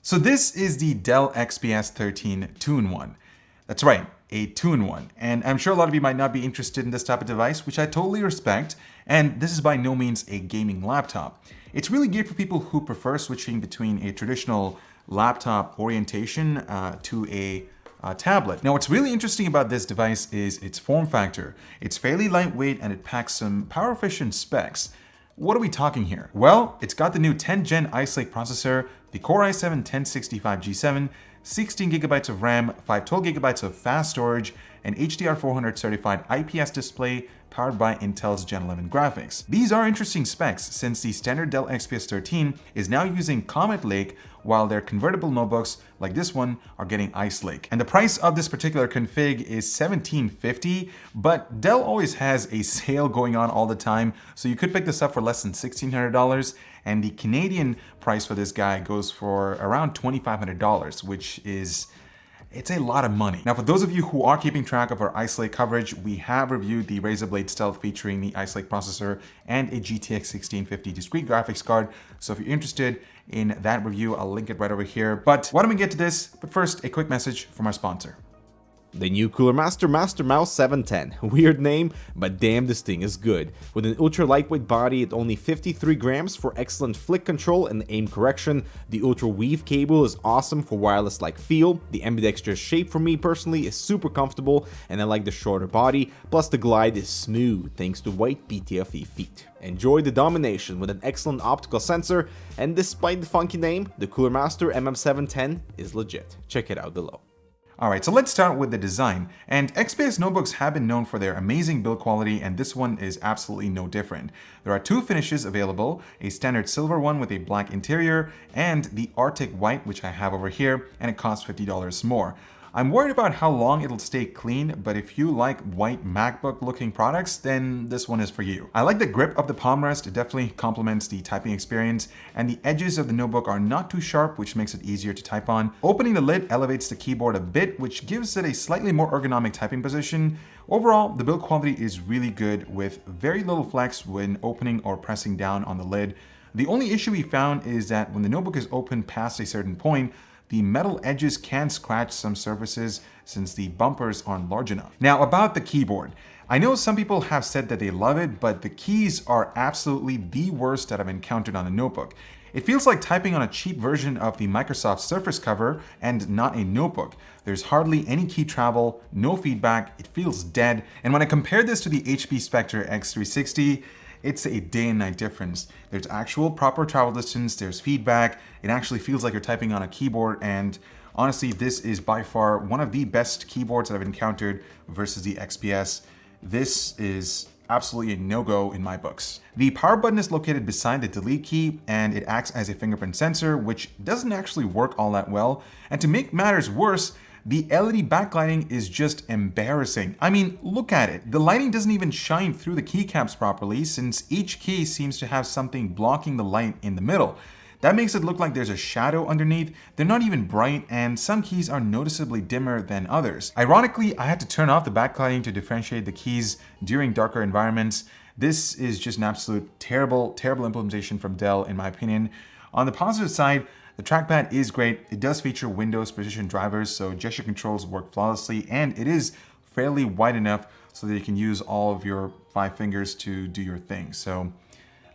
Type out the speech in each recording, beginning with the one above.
So this is the Dell XPS 13 2-in-1. That's right, a 2-in-1. And I'm sure a lot of you might not be interested in this type of device, which I totally respect. And this is by no means a gaming laptop. It's really geared for people who prefer switching between a traditional laptop orientation to a tablet. Now, what's really interesting about this device is its form factor. It's fairly lightweight and it packs some power-efficient specs. What are we talking here? Well, it's got the new 10th Gen Ice Lake processor, the Core i7-1065G7, 16 gigabytes of RAM, 512 gigabytes of fast storage, an HDR400 certified IPS display powered by Intel's Gen 11 graphics. These are interesting specs since the standard Dell XPS 13 is now using Comet Lake, while their convertible notebooks like this one are getting Ice Lake. And the price of this particular config is $1750, but Dell always has a sale going on all the time, so you could pick this up for less than $1,600, and the Canadian price for this guy goes for around $2,500, which is it's a lot of money. Now, for those of you who are keeping track of our Ice Lake coverage, we have reviewed the Razer Blade Stealth featuring the Ice Lake processor and a GTX 1650 discrete graphics card. So if you're interested in that review, I'll link it right over here. But why don't we get to this? But first, a quick message from our sponsor. The new Cooler Master Master Mouse 710. Weird name, but damn, this thing is good. With an ultra lightweight body at only 53 grams for excellent flick control and aim correction, the ultra weave cable is awesome for wireless-like feel, the ambidextrous shape for me personally is super comfortable, and I like the shorter body, plus the glide is smooth thanks to white PTFE feet. Enjoy the domination with an excellent optical sensor, and despite the funky name, the Cooler Master MM710 is legit. Check it out below. Alright, so let's start with the design. And XPS notebooks have been known for their amazing build quality, and this one is absolutely no different. There are two finishes available, a standard silver one with a black interior, and the Arctic white, which I have over here, and it costs $50 more. I'm worried about how long it'll stay clean, but if you like white MacBook looking products, then this one is for you. I like the grip of the palm rest, it definitely complements the typing experience, and the edges of the notebook are not too sharp, which makes it easier to type on. Opening the lid elevates the keyboard a bit, which gives it a slightly more ergonomic typing position. Overall, the build quality is really good with very little flex when opening or pressing down on the lid. The only issue we found is that when the notebook is opened past a certain point, the metal edges can scratch some surfaces since the bumpers aren't large enough. Now about the keyboard. I know some people have said that they love it, but the keys are absolutely the worst that I've encountered on a notebook. It feels like typing on a cheap version of the Microsoft Surface cover and not a notebook. There's hardly any key travel, no feedback, it feels dead. And when I compare this to the HP Spectre X360, it's a day and night difference. There's actual proper travel distance, there's feedback, it actually feels like you're typing on a keyboard, and honestly, this is by far one of the best keyboards that I've encountered versus the XPS. This is absolutely a no-go in my books. The power button is located beside the delete key, and it acts as a fingerprint sensor, which doesn't actually work all that well. And to make matters worse, the LED backlighting is just embarrassing. I mean, look at it. The lighting doesn't even shine through the keycaps properly since each key seems to have something blocking the light in the middle. That makes it look like there's a shadow underneath. They're not even bright, and some keys are noticeably dimmer than others. Ironically, I had to turn off the backlighting to differentiate the keys during darker environments. This is just an absolute terrible implementation from Dell, in my opinion. On the positive side, the trackpad is great. It does feature Windows precision drivers, so gesture controls work flawlessly, and it is fairly wide enough so that you can use all of your 5 fingers to do your thing. So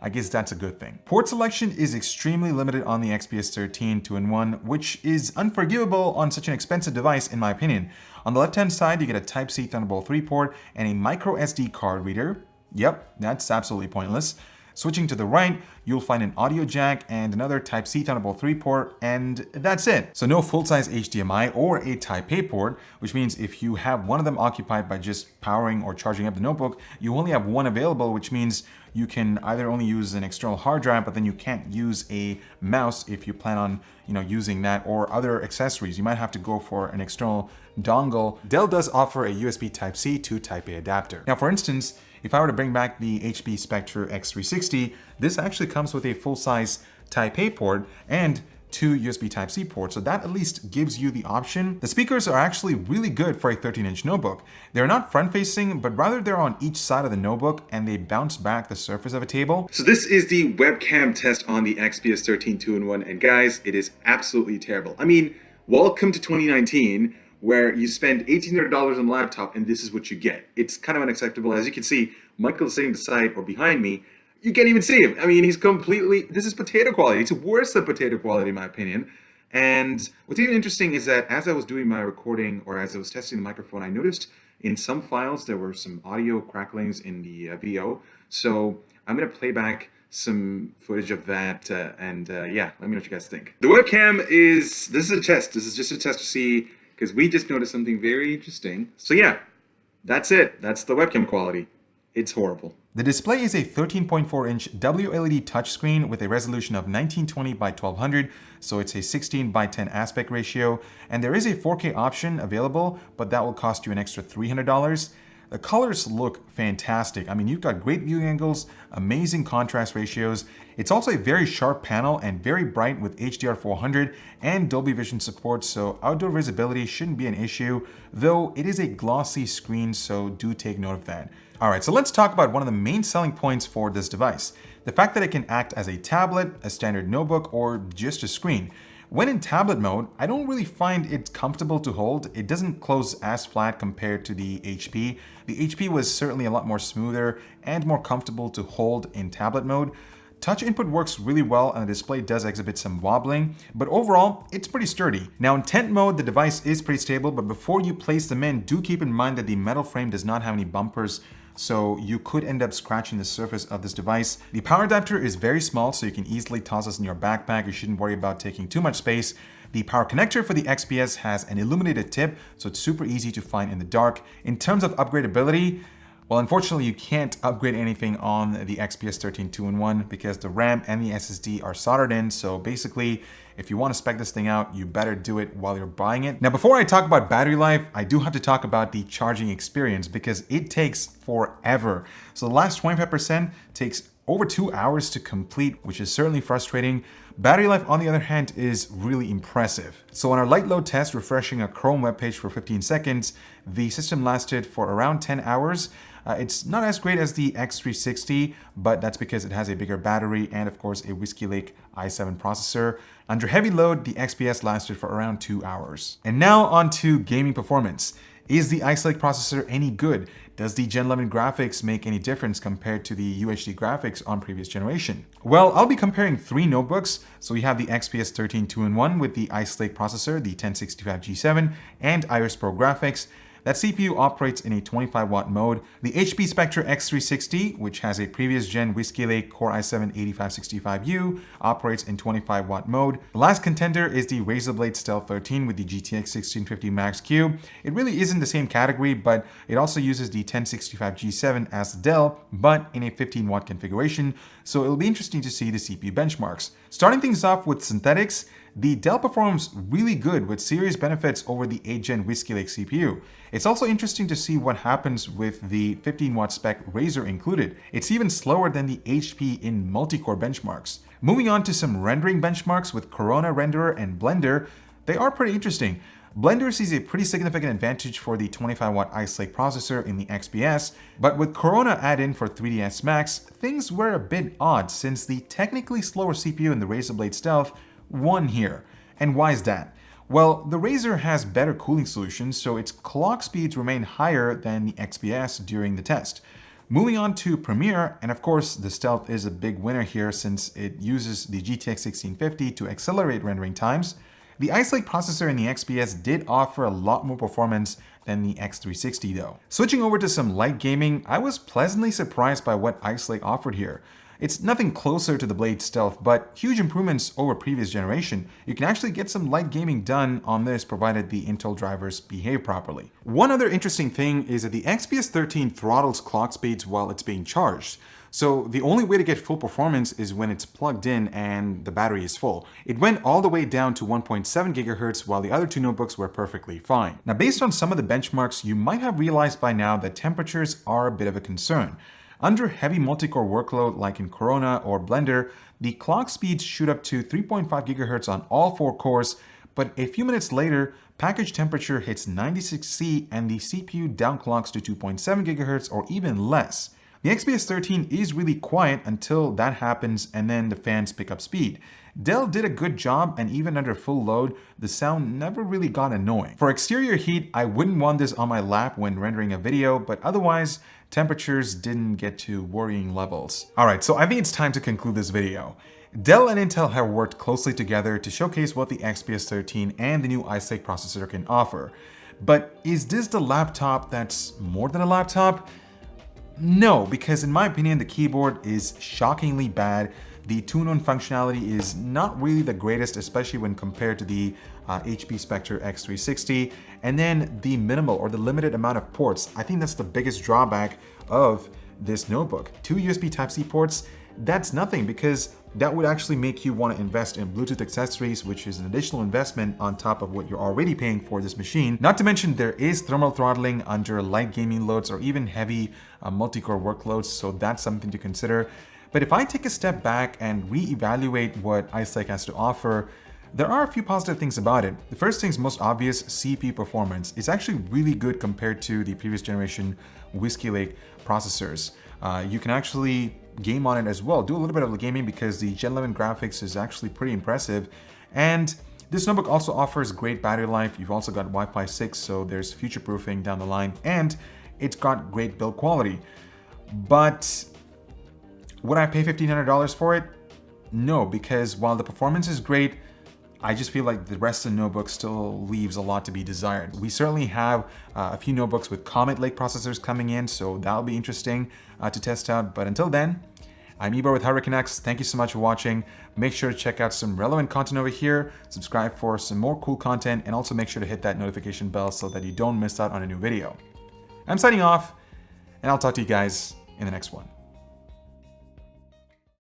I guess that's a good thing. Port selection is extremely limited on the XPS 13 2-in-1, which is unforgivable on such an expensive device in my opinion. On the left-hand side, you get a Type-C Thunderbolt 3 port and a micro SD card reader. Yep, that's absolutely pointless. Switching to the right, you'll find an audio jack and another Type-C Thunderbolt 3 port, and that's it. So no full-size HDMI or a Type-A port, which means if you have one of them occupied by just powering or charging up the notebook, you only have one available, which means you can either only use an external hard drive, but then you can't use a mouse if you plan on, using that, or other accessories. You might have to go for an external dongle. Dell does offer a USB Type-C to Type-A adapter. Now, for instance, if I were to bring back the HP Spectre X360, this actually comes with a full-size Type-A port, and 2 USB Type-C ports, so that at least gives you the option. The speakers are actually really good for a 13-inch notebook. They're not front-facing, but rather they're on each side of the notebook and they bounce back the surface of a table. So this is the webcam test on the XPS 13 2-in-1, and guys, it is absolutely terrible. I mean, welcome to 2019, where you spend $1,800 on a laptop and this is what you get. It's kind of unacceptable. As you can see, Michael is sitting beside or behind me. You can't even see him. I mean, he's completely, this is potato quality. It's worse than potato quality in my opinion. And what's even interesting is that as I was doing my recording, or as I was testing the microphone, I noticed in some files there were some audio cracklings in the VO. So I'm going to play back some footage of that yeah, let me know what you guys think. The webcam this is a test. This is just a test to see, because we just noticed something very interesting. So yeah, that's it. That's the webcam quality. It's horrible. The display is a 13.4-inch WLED touchscreen with a resolution of 1920 by 1200, so it's a 16 by 10 aspect ratio, and there is a 4K option available, but that will cost you an extra $300. The colors look fantastic. I mean, you've got great viewing angles, amazing contrast ratios. It's also a very sharp panel and very bright with HDR400 and Dolby Vision support, so outdoor visibility shouldn't be an issue, though it is a glossy screen, so do take note of that. Alright, so let's talk about one of the main selling points for this device. The fact that it can act as a tablet, a standard notebook, or just a screen. When in tablet mode, I don't really find it comfortable to hold. It doesn't close as flat compared to the HP. The HP was certainly a lot more smoother and more comfortable to hold in tablet mode. Touch input works really well and the display does exhibit some wobbling, but overall, it's pretty sturdy. Now in tent mode, the device is pretty stable, but before you place them in, do keep in mind that the metal frame does not have any bumpers, so you could end up scratching the surface of this device. The power adapter is very small, so you can easily toss this in your backpack. You shouldn't worry about taking too much space. The power connector for the XPS has an illuminated tip, so it's super easy to find in the dark. In terms of upgradability, well, unfortunately, you can't upgrade anything on the XPS 13 2-in-1 because the RAM and the SSD are soldered in. So basically, if you want to spec this thing out, you better do it while you're buying it. Now, before I talk about battery life, I do have to talk about the charging experience because it takes forever. So the last 25% takes over 2 hours to complete, which is certainly frustrating. Battery life, on the other hand, is really impressive. So on our light load test, refreshing a Chrome web page for 15 seconds, the system lasted for around 10 hours. It's not as great as the X360, but that's because it has a bigger battery and of course a Whiskey Lake i7 processor. Under heavy load, the XPS lasted for around 2 hours. And now on to gaming performance. Is the Ice Lake processor any good? Does the Gen 11 graphics make any difference compared to the UHD graphics on previous generation? Well, I'll be comparing 3 notebooks. So we have the XPS 13 2-in-1 with the Ice Lake processor, the 1065G7, and Iris Pro graphics. That CPU operates in a 25-watt mode. The HP Spectre X360, which has a previous gen Whiskey Lake Core i7-8565U, operates in 25-watt mode. The last contender is the Razer Blade Stealth 13 with the GTX 1650 Max-Q. It really isn't the same category, but it also uses the 1065G7 as the Dell, but in a 15-watt configuration, so it'll be interesting to see the CPU benchmarks. Starting things off with synthetics, the Dell performs really good with serious benefits over the 8th-gen Whiskey Lake CPU. It's also interesting to see what happens with the 15-watt spec Razer included. It's even slower than the HP in multi-core benchmarks. Moving on to some rendering benchmarks with Corona Renderer and Blender, they are pretty interesting. Blender sees a pretty significant advantage for the 25-watt Ice Lake processor in the XPS, but with Corona add-in for 3ds Max, things were a bit odd since the technically slower CPU in the Razer Blade Stealth won here. And why is that? Well, the Razer has better cooling solutions, so its clock speeds remain higher than the XPS during the test. Moving on to Premiere, and of course the Stealth is a big winner here since it uses the GTX 1650 to accelerate rendering times. The Ice Lake processor in the XPS did offer a lot more performance than the X360 though. Switching over to some light gaming, I was pleasantly surprised by what Ice Lake offered here. It's nothing closer to the Blade Stealth, but huge improvements over previous generation. You can actually get some light gaming done on this provided the Intel drivers behave properly. One other interesting thing is that the XPS 13 throttles clock speeds while it's being charged. So the only way to get full performance is when it's plugged in and the battery is full. It went all the way down to 1.7 GHz while the other 2 notebooks were perfectly fine. Now based on some of the benchmarks, you might have realized by now that temperatures are a bit of a concern. Under heavy multi-core workload like in Corona or Blender, the clock speeds shoot up to 3.5 GHz on all 4 cores, but a few minutes later, package temperature hits 96C and the CPU downclocks to 2.7 GHz or even less. The XPS 13 is really quiet until that happens and then the fans pick up speed. Dell did a good job, and even under full load, the sound never really got annoying. For exterior heat, I wouldn't want this on my lap when rendering a video, but otherwise, temperatures didn't get to worrying levels. Alright, so I think it's time to conclude this video. Dell and Intel have worked closely together to showcase what the XPS 13 and the new Ice Lake processor can offer. But is this the laptop that's more than a laptop? No, because in my opinion, the keyboard is shockingly bad. The two-in-one functionality is not really the greatest, especially when compared to the HP Spectre X360. And then the minimal or the limited amount of ports, I think that's the biggest drawback of this notebook. 2 USB Type-C ports, that's nothing, because that would actually make you want to invest in Bluetooth accessories, which is an additional investment on top of what you're already paying for this machine. Not to mention there is thermal throttling under light gaming loads or even heavy multi-core workloads, so that's something to consider. But if I take a step back and re-evaluate what Ice Lake has to offer, there are a few positive things about it. The first thing is most obvious, CPU performance. It's actually really good compared to the previous generation Whiskey Lake processors. You can actually game on it as well, do a little bit of the gaming because the Gen 11 graphics is actually pretty impressive. And this notebook also offers great battery life. You've also got Wi-Fi 6, so there's future-proofing down the line, and it's got great build quality. But would I pay $1,500 for it? No, because while the performance is great, I just feel like the rest of the notebook still leaves a lot to be desired. We certainly have a few notebooks with Comet Lake processors coming in, so that'll be interesting to test out. But until then, I'm Ibor with Hurricane X. Thank you so much for watching. Make sure to check out some relevant content over here, subscribe for some more cool content, and also make sure to hit that notification bell so that you don't miss out on a new video. I'm signing off, and I'll talk to you guys in the next one.